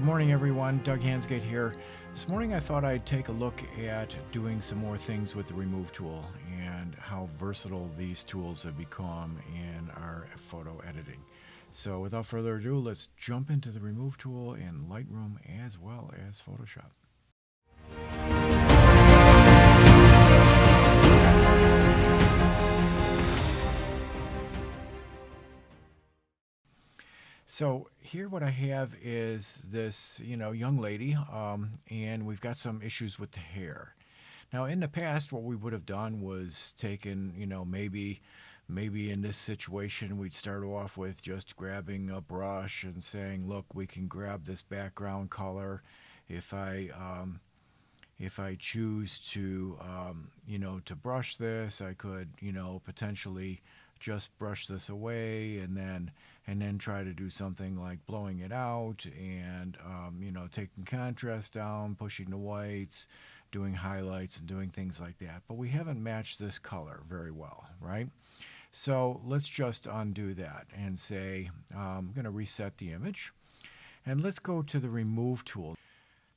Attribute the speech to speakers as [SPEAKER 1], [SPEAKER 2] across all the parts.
[SPEAKER 1] morning, everyone. Doug Hansgate here. This morning I thought I'd take a look at doing some more things with the Remove tool and how versatile these tools have become in our photo editing. So without further ado, let's jump into the Remove tool in Lightroom as well as Photoshop. So here what I have is this, young lady, and we've got some issues with the hair. Now in the past, what we would have done was taken, maybe in this situation, we'd start off with just grabbing a brush and saying, look, we can grab this background color. If I choose to, to brush this, I could, potentially just brush this away and then try to do something like blowing it out and, taking contrast down, pushing the whites, doing highlights and doing things like that. But we haven't matched this color very well, right? So let's just undo that and say, I'm going to reset the image. And let's go to the Remove tool.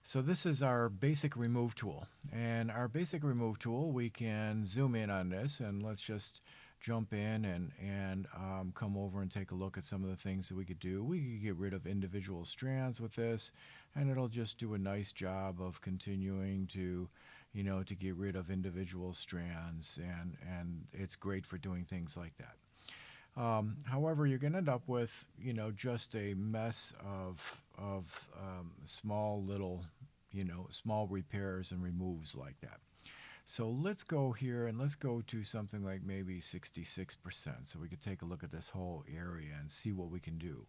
[SPEAKER 1] So this is our basic Remove tool. And our basic Remove tool, we can zoom in on this and let's just jump in and come over and take a look at some of the things that we could do. We could get rid of individual strands with this, and it'll just do a nice job of continuing to, to get rid of individual strands, and it's great for doing things like that. However, you're going to end up with, just a mess of small little, small repairs and removes like that. So let's go here and let's go to something like maybe 66%. So we could take a look at this whole area and see what we can do.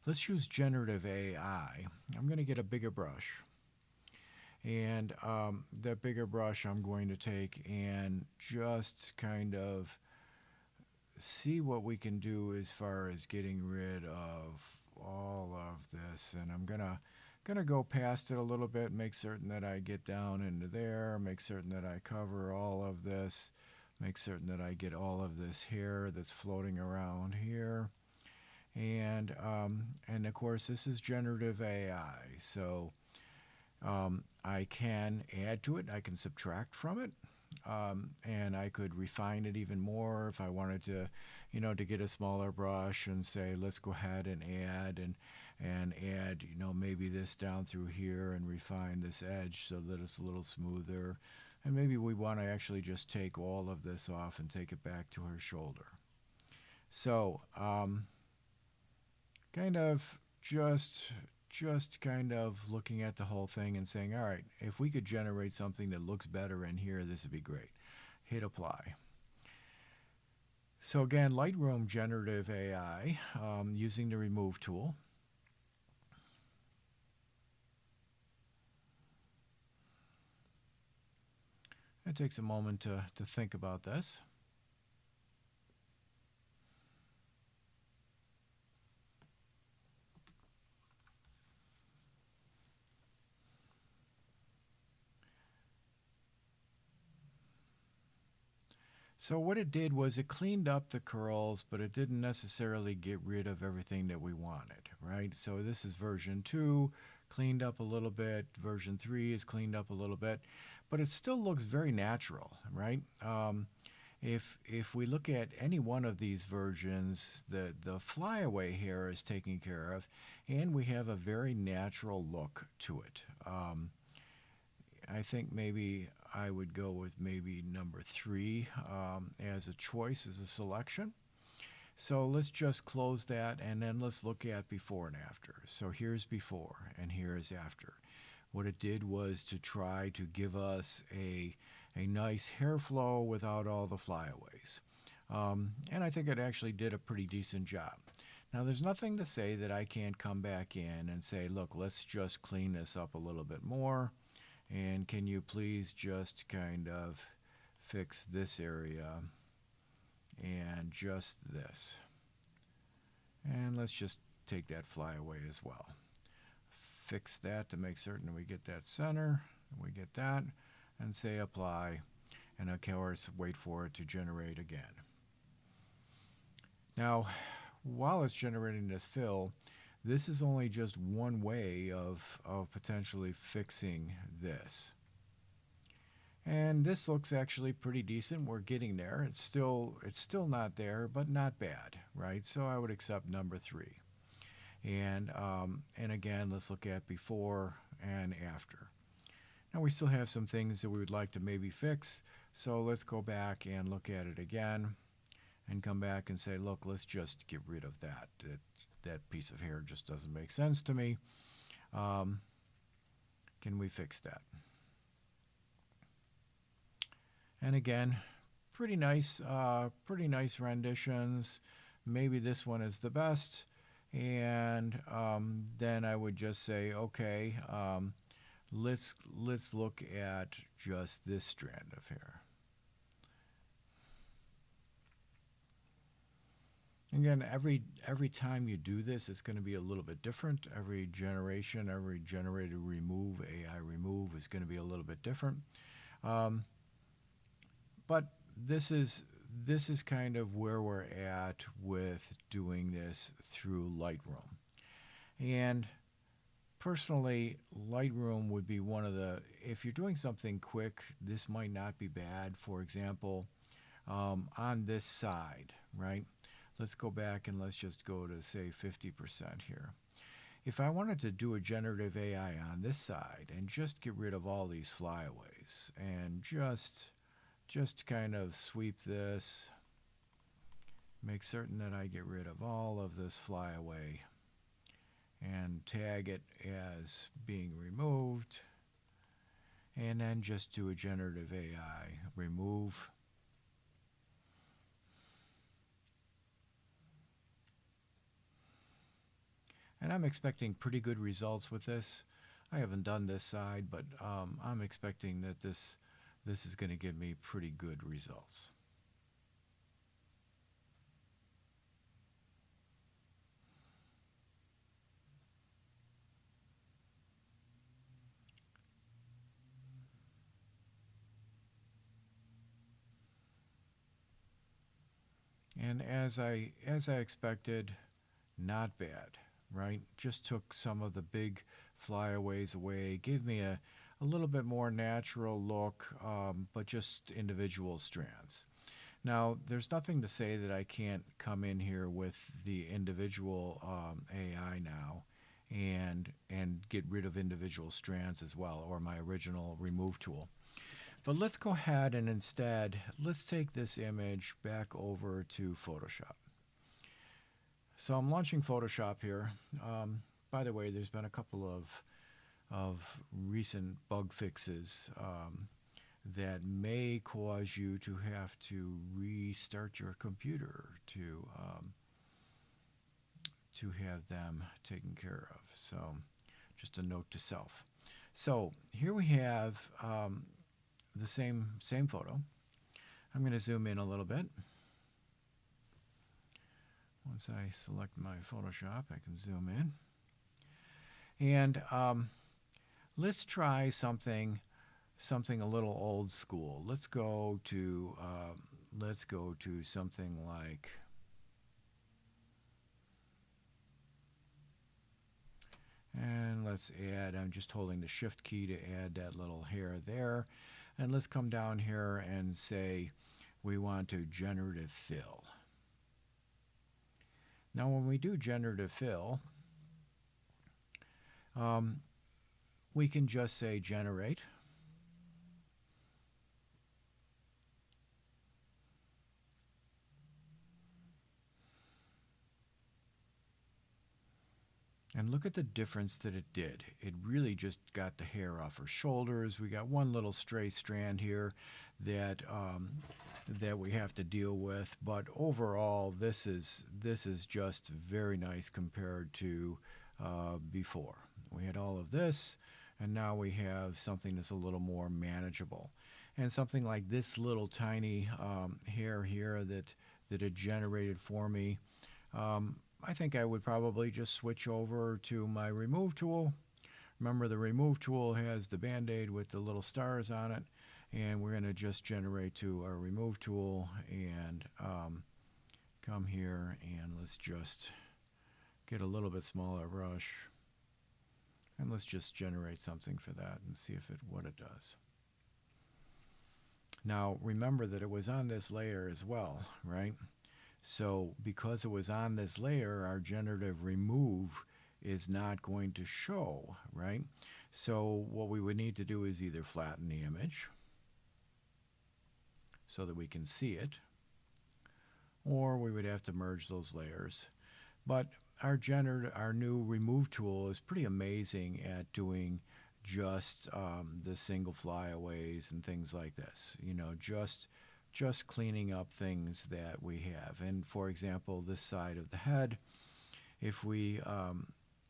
[SPEAKER 1] Let's use generative AI. I'm going to get a bigger brush. And that bigger brush I'm going to take and just kind of see what we can do as far as getting rid of all of this. And I'm gonna go past it a little bit, make certain that I get down into there, make certain that I cover all of this, make certain that I get all of this hair that's floating around here. And of course this is generative AI, so I can add to it, I can subtract from it. And I could refine it even more if I wanted to, to get a smaller brush and say, let's go ahead and add maybe this down through here and refine this edge so that it's a little smoother. And maybe we want to actually just take all of this off and take it back to her shoulder. So, kind of just kind of looking at the whole thing and saying, all right, if we could generate something that looks better in here, this would be great. Hit apply. So again, Lightroom generative AI, using the Remove tool. It takes a moment to think about this. So what it did was it cleaned up the curls, but it didn't necessarily get rid of everything that we wanted, right? So this is version 2, cleaned up a little bit. Version 3 is cleaned up a little bit, but it still looks very natural, right? If we look at any one of these versions, the flyaway hair is taken care of, and we have a very natural look to it. I think maybe I would go with maybe number 3 as a choice, as a selection. So let's just close that and then let's look at before and after. So here's before and here's after. What it did was to try to give us a nice hair flow without all the flyaways. And I think it actually did a pretty decent job. Now there's nothing to say that I can't come back in and say, look, let's just clean this up a little bit more. And can you please just kind of fix this area and just this. And let's just take that flyaway as well. Fix that to make certain we get that center. We get that and say apply. And of course wait for it to generate again. Now while it's generating this fill, this is only just one way of potentially fixing this. And this looks actually pretty decent. We're getting there. It's still not there, but not bad, right? So I would accept number 3. And again, let's look at before and after. Now we still have some things that we would like to maybe fix. So let's go back and look at it again and come back and say, look, let's just get rid of that. That piece of hair just doesn't make sense to me. Can we fix that? And again, pretty nice renditions. Maybe this one is the best. And then I would just say, okay, let's look at just this strand of hair. Again, every time you do this, it's going to be a little bit different. Every generation, every generated remove, AI remove is going to be a little bit different. But this is kind of where we're at with doing this through Lightroom. And personally, Lightroom would be one of the, if you're doing something quick, this might not be bad. For example, on this side, right? Let's go back and let's just go to, say, 50% here. If I wanted to do a generative AI on this side and just get rid of all these flyaways and just kind of sweep this, make certain that I get rid of all of this flyaway and tag it as being removed, and then just do a generative AI remove. And I'm expecting pretty good results with this. I haven't done this side, but I'm expecting that this is going to give me pretty good results. And as I expected, not bad, right? Just took some of the big flyaways away, gave me a little bit more natural look, but just individual strands. Now, there's nothing to say that I can't come in here with the individual AI now and get rid of individual strands as well, or my original remove tool. But let's go ahead and instead, let's take this image back over to Photoshop. So I'm launching Photoshop here. By the way, there's been a couple of recent bug fixes that may cause you to have to restart your computer to have them taken care of. So just a note to self. So here we have the same photo. I'm going to zoom in a little bit. Once I select my Photoshop, I can zoom in. And let's try something a little old school. Let's go to something like, and let's add, I'm just holding the shift key to add that little hair there. And let's come down here and say we want to generative fill. Now when we do generative fill, we can just say generate. And look at the difference that it did. It really just got the hair off her shoulders. We got one little stray strand here that we have to deal with. But overall, this is just very nice compared to before. We had all of this, and now we have something that's a little more manageable. And something like this little tiny hair here that it generated for me, I think I would probably just switch over to my remove tool. Remember, the remove tool has the band-aid with the little stars on it, and we're going to just generate to our remove tool and come here and let's just get a little bit smaller brush. And let's just generate something for that and see what it does. Now, remember that it was on this layer as well, right? So because it was on this layer, our generative remove is not going to show, right? So what we would need to do is either flatten the image so that we can see it, or we would have to merge those layers. But our new remove tool is pretty amazing at doing just the single flyaways and things like this. You know, just cleaning up things that we have. And for example, this side of the head, if we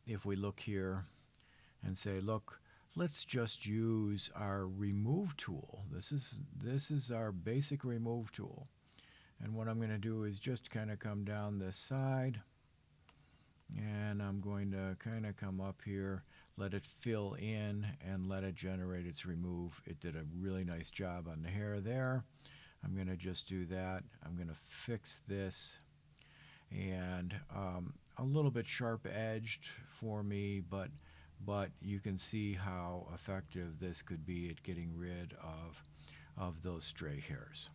[SPEAKER 1] look here and say, look, let's just use our remove tool. This is our basic remove tool. And what I'm going to do is just kind of come down this side, and I'm going to kind of come up here, let it fill in, and let it generate its remove. It did a really nice job on the hair there. I'm going to just do that. I'm going to fix this, and a little bit sharp edged for me, but you can see how effective this could be at getting rid of those stray hairs.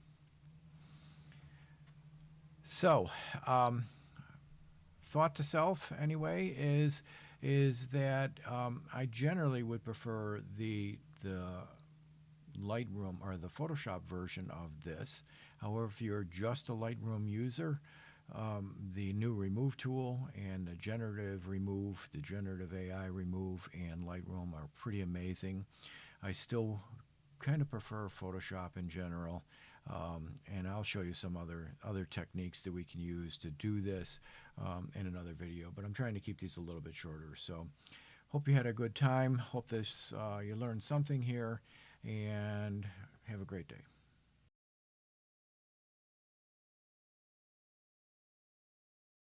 [SPEAKER 1] So, thought to self anyway is that I generally would prefer the Lightroom or the Photoshop version of this. However, if you're just a Lightroom user, the new remove tool and the generative remove, the generative AI remove, and Lightroom are pretty amazing. I still kind of prefer Photoshop in general, and I'll show you some other techniques that we can use to do this in another video. But I'm trying to keep these a little bit shorter. So, hope you had a good time. Hope you learned something here, and have a great day.